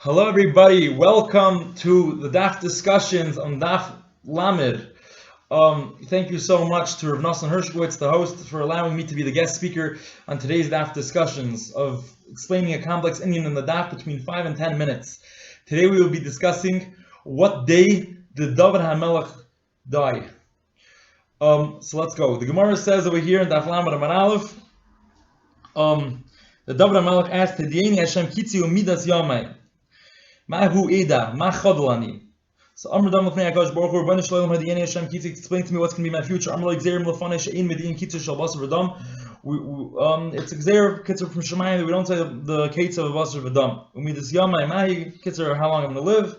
Hello everybody, welcome to the Daf Discussions on Daf Lamed. Thank you so much to Rav Nosson Hershkowitz, the host, for allowing me to be the guest speaker on today's Daf Discussions of explaining a complex Indian in the Daf between 5 and 10 minutes. Today we will be discussing what day did Dovid Hamelech die. So let's go. The Gemara says over here in Daf Lamed Amar Aleph, the Dovid Hamelech asked, Hedieni Hashem Kitzi Umidas Yamai. Mahu Eda, Machadlani. So Amr Dam Lefnei HaKadosh Baruch Hu, Rabbeinu Shalom Hadieni Hashem Kitzi, explain to me what's going to be my future. Amr Like Gzerim Lefanei She'ein Medin Kitzi Shal Basar V'Dam. It's a Gzer Kitzer from Shemayim that we don't say the Kitzer of Basar V'Dam. Umidas Yamai Mahi Kitzer, how long I'm going to live.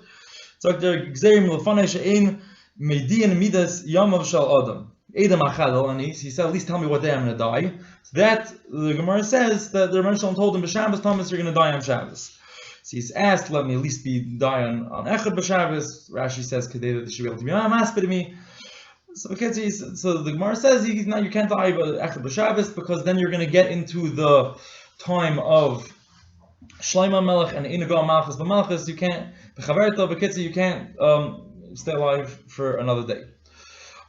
So there Gzerim Lefanei She'ein Medin Midas Yamav Shal Adam. Eda Machadlani. He said, at least tell me what day I'm going to die. So that the Gemara says that the Rabbeinu Shalom told him, B'Shabbos Thomas, you're going to die on Shabbos. So he's asked, let me at least die on Echad B'Shabbos. Rashi says, Kedei that they should be able to be maspid to me. So the Gemara says, you can't die by Echad B'Shabbos because then you're going to get into the time of Shlomo Melech and Einagal Malchus B'Malchus. You can't, B'Chaverta B'Kitzi, you can't stay alive for another day.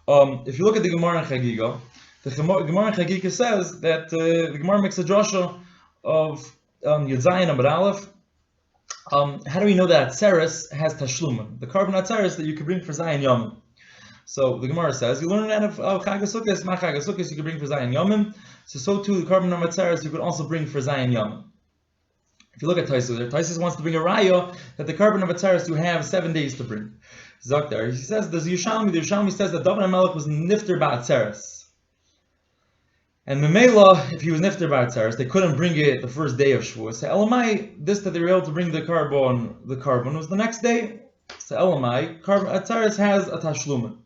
If you look at the Gemara in Chagigah, the Gemara in Chagigah says that the Gemara makes a drasha of Yud Zayin Amud Aleph. How do we know that Atzeres has Tashlumen? The carbon Atzeres that you could bring for Zayin Yomim. So the Gemara says, you learn that of Chagigah Sukkos, Ma Chagigah Sukkos you could bring for Zayin Yomim. So too the carbon of Atzeres you could also bring for Zayin Yomim. If you look at Tosfos there, Tosfos wants to bring a raya that the carbon of Atzeres you have 7 days to bring. Zaktar, he says, the Yerushalmi says that Dovid Hamelech was niftar ba'atzeres. And Memela, if he was niftar ba'atzeres, they couldn't bring it the first day of Shavuos. So Elamai, this that they were able to bring the carbon was the next day. So Elamai, atzeres has a tashlumen.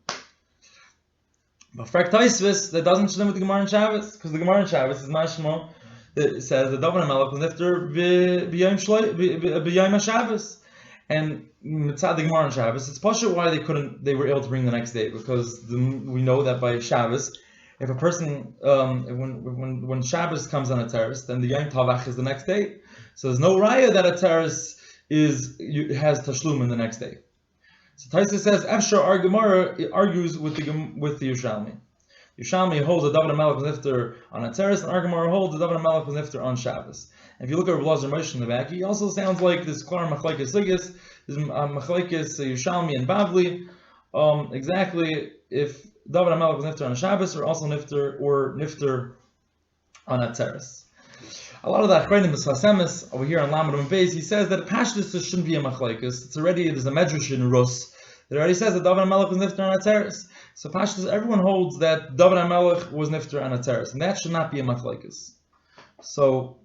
But for Tosfos, that doesn't shlim with the Gemara in Shabbos, because the Gemara in Shabbos is mashma. It says that Dovid Hamelech was niftar b'yom HaShabbos. And mitzad the Gemara on Shabbos, it's pashut why they were able to bring the next day, because we know that by Shabbos, if a person when Shabbos comes on a terrace, then the Yom Tavach is the next day. So there's no raya that a terrace has tashlum in the next day. So Tosfos says Efshar our Gemara argues with the Yerushalmi. Yerushalmi holds that Dovid Hamelech was niftar on a terrace, and our Gemara holds that Dovid Hamelech was niftar on Shabbos. And if you look at Rabbi Moshe in the back, he also sounds like this Klar Machlekes Sugis, this Machlekes Yerushalmi and Bavli. Exactly if Dovid Hamelech was niftar on Shabbos or also niftar on a terrace. A lot of the Achronim B'Schasemis over here on Lamed and Beis, he says that Pashtus shouldn't be a Machlekes. There's a Medrash in Rus that already says that Dovid Hamelech was niftar on a terrace. So Pashtus, everyone holds that Dovid Hamelech was niftar on a terrace, and that should not be a Machlekes. So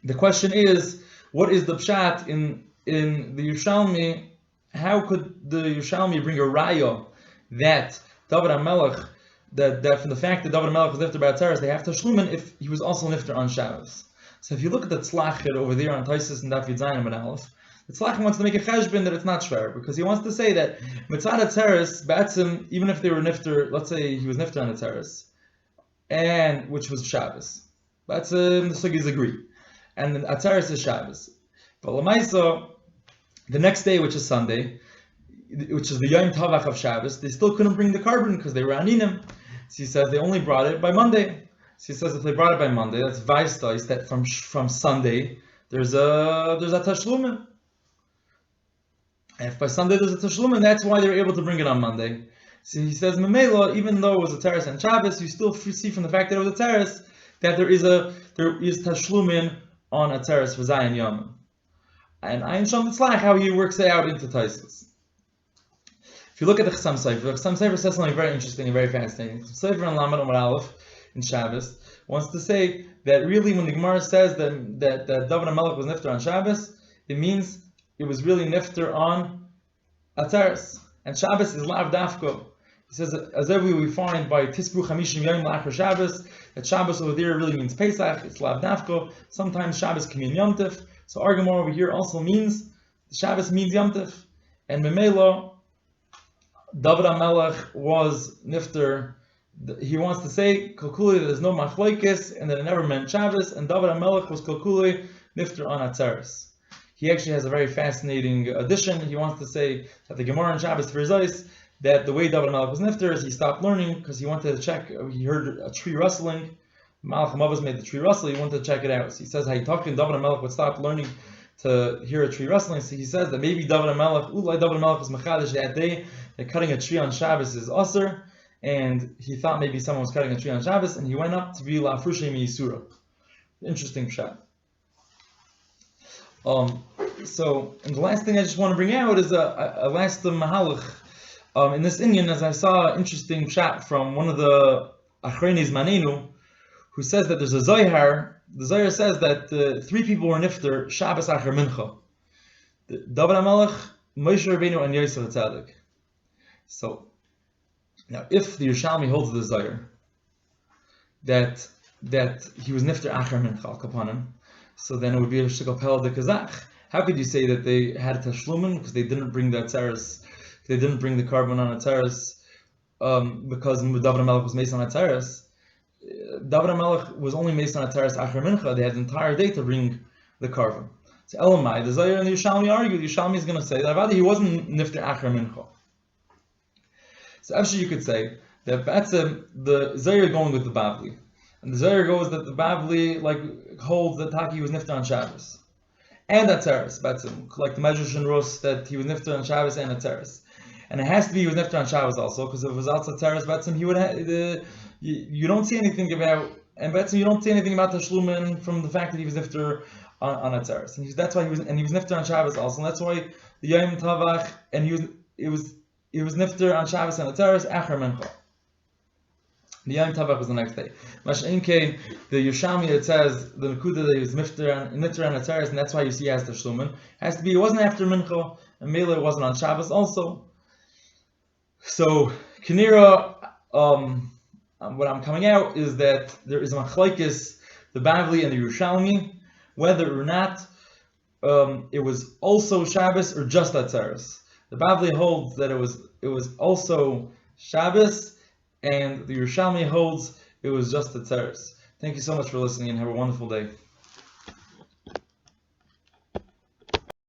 the question is, what is the pshat in the Yerushalmi? How could the Yerushalmi bring a raya that Dovid Hamelech, that from the fact that Dovid Hamelech was niftar by Atzeres, they have tashlumen if he was also niftar on Shabbos? So if you look at the tzlachet over there on Tosfos and Daf Zayin Amud Aleph, the tzlachet wants to make a cheshbon that it's not shver, because he wants to say that mitzad Atzeres, ba'atzim, even if they were niftar, let's say he was niftar on Atzeres, and which was Shabbos, ba'atzim the sugis agree. And Atzeres is Shabbos. But Lamaisa, the next day, which is Sunday, which is the Yom Tavach of Shabbos, they still couldn't bring the carbon because they were aninim. So he says they only brought it by Monday. So he says if they brought it by Monday, that's Vaistais, that from Sunday there's a tashlumen. And if by Sunday there's a tashlumen, that's why they were able to bring it on Monday. So he says Memela, even though it was a terrace and Shabbos, you still see from the fact that it was a terrace that there is tashlumen on a terrace for Zayin Yom. And Ayin Shom Tzlach, how he works it out into Tosfos. If you look at the Chasam Sofer says something very interesting and very fascinating. Chasam Sofer and Lamed Amud Aleph in Shabbos wants to say that really when the Gemara says that Dovid Hamelech was niftar on Shabbos, it means it was really niftar on Atzeres. And Shabbos is Lav Dafko. He says, as every we find by Tisbru Chamishim Yom La'achar Shabbos, that Shabbos over there really means Pesach, it's Lav Dafko. Sometimes Shabbos can mean Yom Tif. So our Gemara over here also means, Shabbos means Yom Tif. And Memela, Dovid Hamelech was niftar. He wants to say, Kalkuli, that there's no machlokes, and that it never meant Shabbos, and Dovid Hamelech was Kalkuli, niftar on Atzeres. he actually has a very fascinating addition. He wants to say that the Gemara on Shabbos for Zayis, that the way Dovid Hamelech was niftar is he stopped learning because he wanted to check. He heard a tree rustling. Malach Hamavos made the tree rustle. He wanted to check it out. So he says how talking Dovid Hamelech would stop learning to hear a tree rustling. So he says that maybe Dovid Hamelech was machadish that day that cutting a tree on Shabbos is usher, and he thought maybe someone was cutting a tree on Shabbos, and he went up to be la'afrushei miyisura. Interesting shot. So, and the last thing I just want to bring out is a last mahalach. In this Indian, as I saw an interesting shot from one of the Achrenis Manenu, who says that there's a Zohar. The Zohar says that 3 people were niftar Shabbos Achar Mincha. Dovid Hamelech, Moshe Rabbeinu, and Yosef HaTzadik. So, now if the Yerushalmi holds the Zohar that he was niftar Achar Mincha al Kapanim, so then it would be a shtikal pel de kazach. How could you say that they had tashlumin because they didn't bring the atzeres, they didn't bring the carbon on atzeres, because Dovid Hamelech was based on atzeres? Dovid Hamelech was only based on atzeres achar mincha. They had the entire day to bring the carbon. So Elamai, the Zohar and the Yerushalmi argue. The Yerushalmi is going to say that he wasn't niftar achar mincha. So actually, you could say that the Zohar going with the Bavli. And the Zohar goes that the Bavli holds that Taki was niftar on Shabbos and Atzeres, like the Medrash and Rus that he was niftar on Shabbos and Atzeres, and it has to be he was niftar on Shabbos also, because if it was outside Atzeres, he would you don't see anything about, and you don't see anything about the Shlumin from the fact that he was niftar on Atzeres, and that's why he was niftar on Shabbos also, and that's why the Yom Tavach, and he was niftar on Shabbos and Atzeres Achar Mincha. The Yom Tavach was the next day. Masha'in Kain, the Yerushalmi, it says the Nakuda that he was niftar on Atzeres, and that's why you see he has the Shlumin. Has to be, it wasn't after Mincha, and Mela wasn't on Shabbos also. So, Kinira, what I'm coming out is that there is a machlekes, the Bavli and the Yerushalmi, whether or not it was also Shabbos or just Atzeres. The Bavli holds that it was also Shabbos, and the Yerushalmi holds it was just Atzeres. Thank you so much for listening and have a wonderful day.